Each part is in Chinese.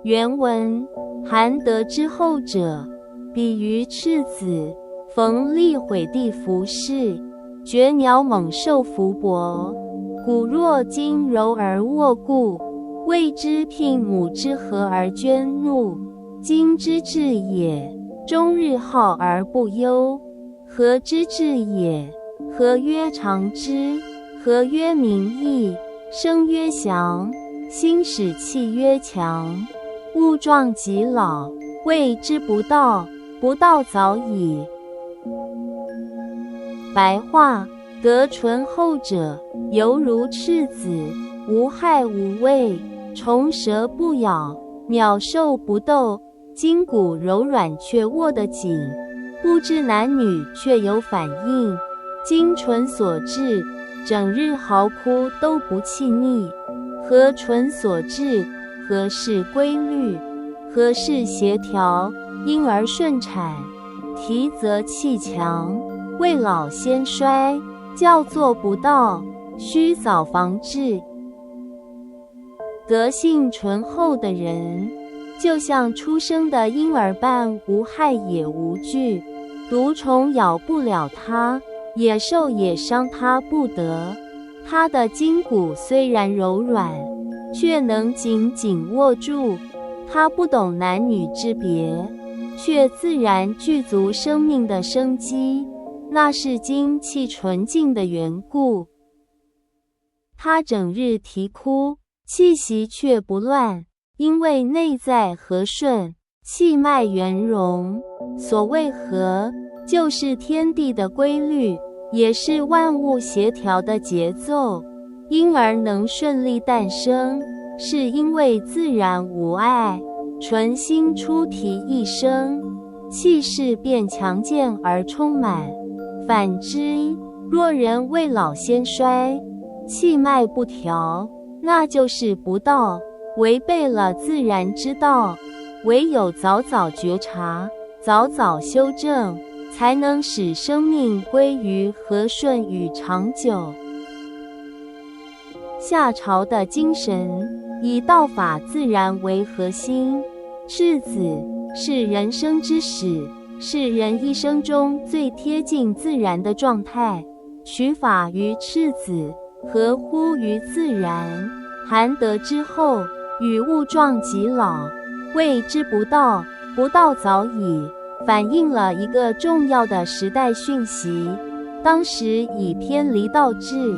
原文：含得之后者，比喻赤子，逢厉毁地服饰，绝鸟猛兽伏搏，骨若筋柔而握固，谓之牝母之和而捐怒，今之至也。终日好而不忧，何之至也？何曰长之？何曰明义？生曰祥，心使气曰强。物壮及老，谓之不道，不道早已。白话：得醇厚者，犹如赤子，无害无味，虫蛇不咬，鸟兽不斗，筋骨柔软却握得紧，不知男女却有反应，精纯所致，整日嚎哭都不气逆。何纯所致？何是规律？何是协调？因而顺产，提则气强，未老先衰，叫做不道，须早防治。德性醇厚的人，就像出生的婴儿般无害也无惧，毒虫咬不了他，野兽也伤他不得。他的筋骨虽然柔软，却能紧紧握住。他不懂男女之别，却自然具足生命的生机，那是精气纯净的缘故。他整日啼哭，气息却不乱，因为内在和顺，气脉圆融。所谓和，就是天地的规律，也是万物协调的节奏，因而能顺利诞生，是因为自然无碍，纯心出题一生，气势便强健而充满。反之，若人未老先衰，气脉不调，那就是不道，违背了自然之道。唯有早早觉察，早早修正，才能使生命归于和顺与长久。夏朝的精神以道法自然为核心，赤子是人生之始，是人一生中最贴近自然的状态，取法于赤子，合乎于自然。含得之后，与物壮及老，谓之不道，不道早已，反映了一个重要的时代讯息。当时以偏离道治，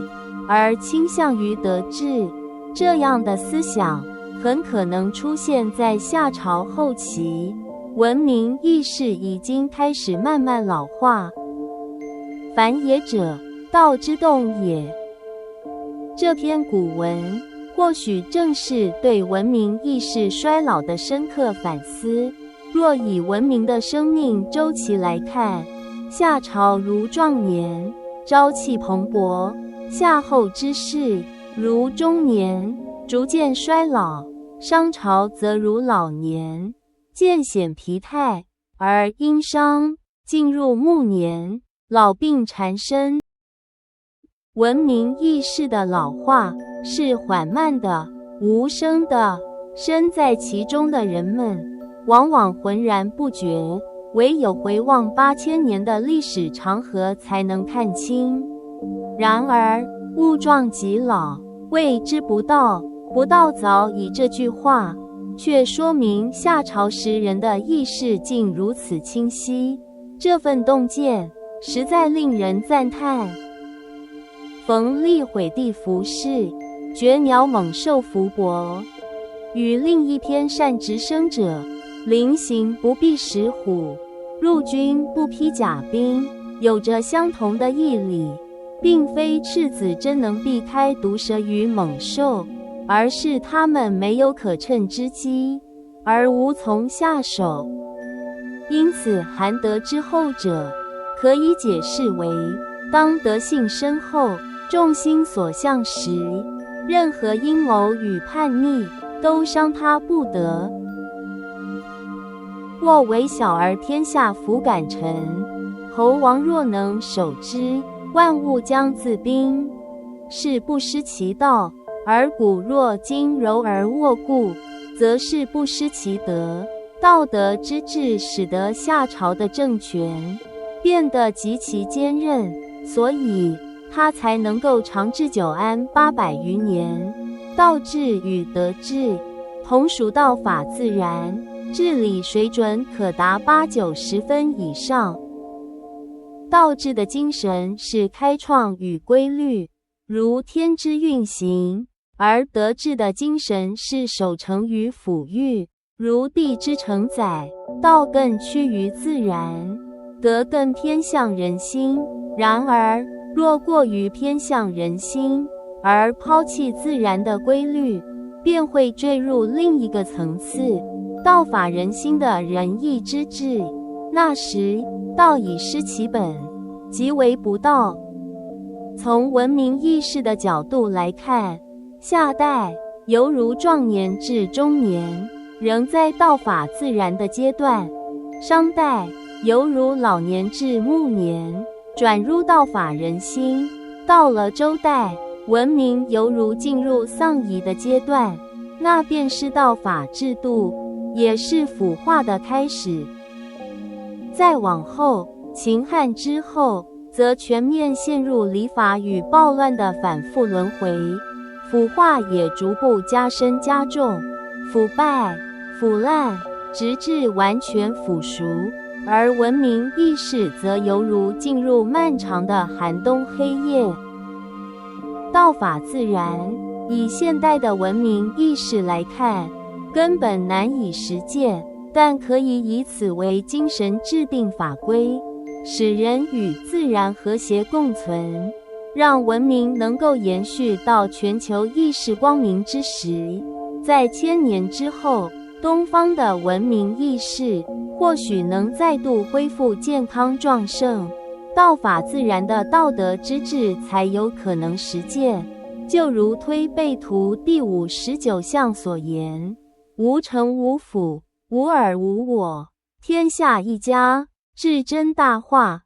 而倾向于德治，这样的思想很可能出现在夏朝后期，文明意识已经开始慢慢老化。凡也者，道之动也。这篇古文或许正是对文明意识衰老的深刻反思。若以文明的生命周期来看，夏朝如壮年，朝气蓬勃；夏后之世如中年，逐渐衰老；商朝则如老年，渐显疲态；而殷商进入暮年，老病缠身。文明意识的老化是缓慢的、无声的，身在其中的人们往往浑然不觉，唯有回望8000年的历史长河才能看清。然而，物壮及老，谓之不道，不道早已这句话，却说明夏朝时人的意识竟如此清晰，这份洞见实在令人赞叹。逢厉毁地服饰，绝鸟猛兽伏搏，与另一篇善直生者，临行不避石虎，入军不披甲兵，有着相同的义理。并非赤子真能避开毒蛇与猛兽，而是他们没有可乘之机，而无从下手。因此含得之后者，可以解释为当德性深厚，众心所向时，任何阴谋与叛逆都伤他不得。若为小而天下弗敢臣，侯王若能守之，万物将自宾。是不失其道，而骨若今柔而握固，则是不失其德。道德之治使得夏朝的政权变得极其坚韧，所以它才能够长治久安800余年。道治与德治同属道法自然，治理水准可达80-90分以上。道治的精神是开创与规律，如天之运行；而德治的精神是守成与抚育，如地之承载。道更趋于自然，德更偏向人心。然而，若过于偏向人心，而抛弃自然的规律，便会坠入另一个层次，道法人心的仁义之治。那时，道已失其本，即为不道。从文明意识的角度来看，夏代犹如壮年至中年，仍在道法自然的阶段；商代犹如老年至暮年，转入道法人心；到了周代，文明犹如进入丧仪的阶段，那便是道法制度，也是腐化的开始。再往后，秦汉之后，则全面陷入礼法与暴乱的反复轮回，腐化也逐步加深加重，腐败、腐烂，直至完全腐熟。而文明意识则犹如进入漫长的寒冬黑夜。道法自然，以现代的文明意识来看，根本难以实践，但可以以此为精神制定法规，使人与自然和谐共存，让文明能够延续到全球意识光明之时。在1000年之后，东方的文明意识或许能再度恢复健康壮盛，道法自然的道德之治才有可能实践。就如推背图第59项所言：无成无辅，无尔无我，天下一家，至真大化。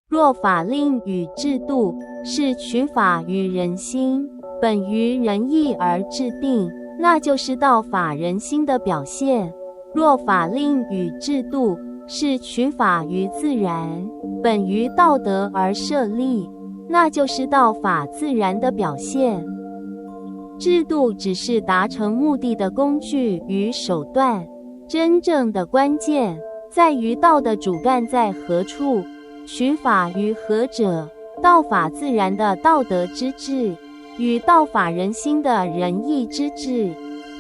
若法令与制度是取法于人心，本于仁义而制定，那就是道法人心的表现；若法令与制度是取法于自然，本于道德而设立，那就是道法自然的表现。制度只是达成目的的工具与手段，真正的关键在于道的主干在何处，取法于何者。道法自然的道德之治与道法人心的仁义之治，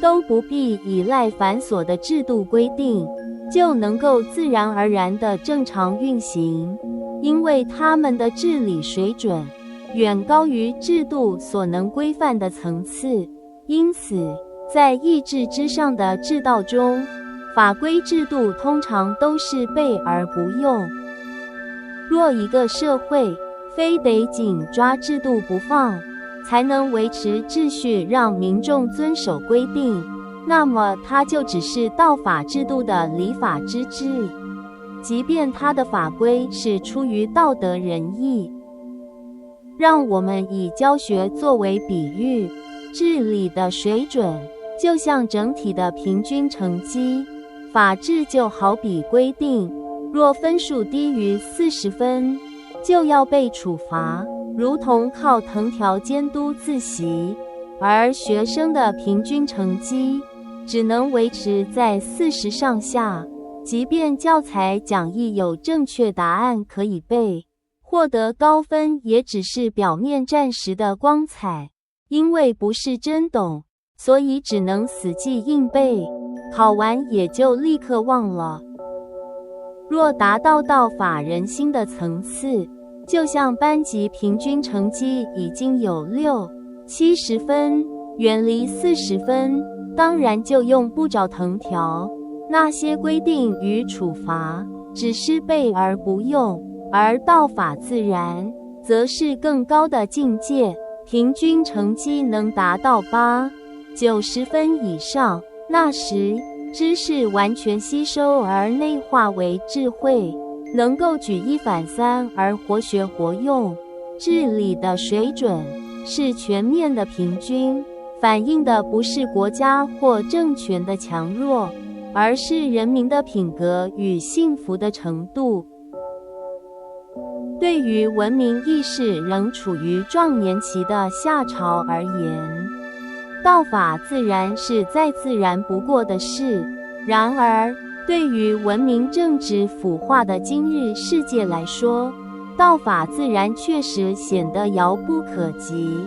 都不必依赖繁琐的制度规定，就能够自然而然地正常运行，因为他们的治理水准远高于制度所能规范的层次。因此，在意志之上的治道中，法规制度通常都是备而不用。若一个社会非得紧抓制度不放，才能维持秩序，让民众遵守规定，那么它就只是道法制度的礼法之治，即便它的法规是出于道德仁义。让我们以教学作为比喻，治理的水准就像整体的平均成绩，法治就好比规定，若分数低于40分，就要被处罚，如同靠藤条监督自习。而学生的平均成绩只能维持在40上下，即便教材讲义有正确答案可以背，获得高分也只是表面暂时的光彩，因为不是真懂，所以只能死记硬背，考完也就立刻忘了。若达到道法人心的层次，就像班级平均成绩已经有60-70分，远离40分，当然就用不着藤条，那些规定与处罚只是备而不用。而道法自然则是更高的境界，平均成绩能达到80-90分以上，那时知识完全吸收而内化为智慧，能够举一反三而活学活用，治理的水准是全面的平均，反映的不是国家或政权的强弱，而是人民的品格与幸福的程度。对于文明意识仍处于壮年期的夏朝而言，道法自然是再自然不过的事。然而，对于文明政治腐化的今日世界来说，道法自然确实显得遥不可及。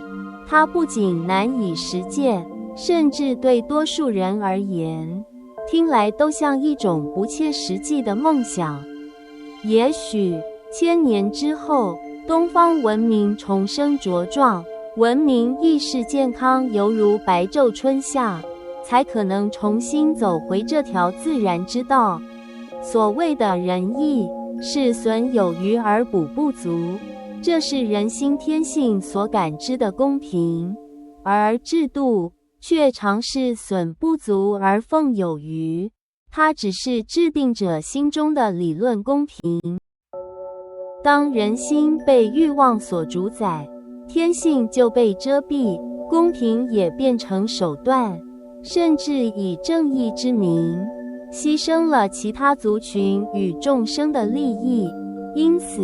它不仅难以实践，甚至对多数人而言，听来都像一种不切实际的梦想。也许千年之后，东方文明重生茁壮，文明意识健康犹如白昼春夏，才可能重新走回这条自然之道。所谓的仁义，是损有余而补不足，这是人心天性所感知的公平，而制度却常是损不足而奉有余，它只是制定者心中的理论公平。当人心被欲望所主宰，天性就被遮蔽，公平也变成手段，甚至以正义之名，牺牲了其他族群与众生的利益。因此，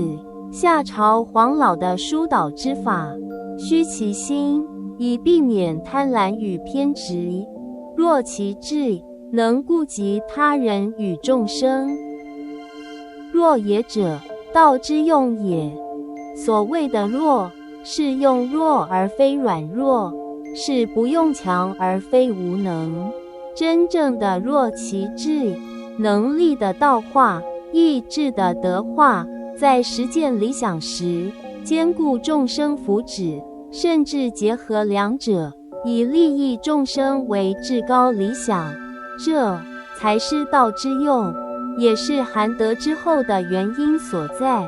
夏朝黄老的疏导之法，虚其心，以避免贪婪与偏执；弱其志，能顾及他人与众生。弱也者，道之用也。所谓的弱，是用弱而非软弱，是不用强而非无能。真正的弱其志，能力的道化，意志的德化，在实践理想时，兼顾众生福祉，甚至结合两者，以利益众生为至高理想，这才是道之用，也是含德之后的原因所在。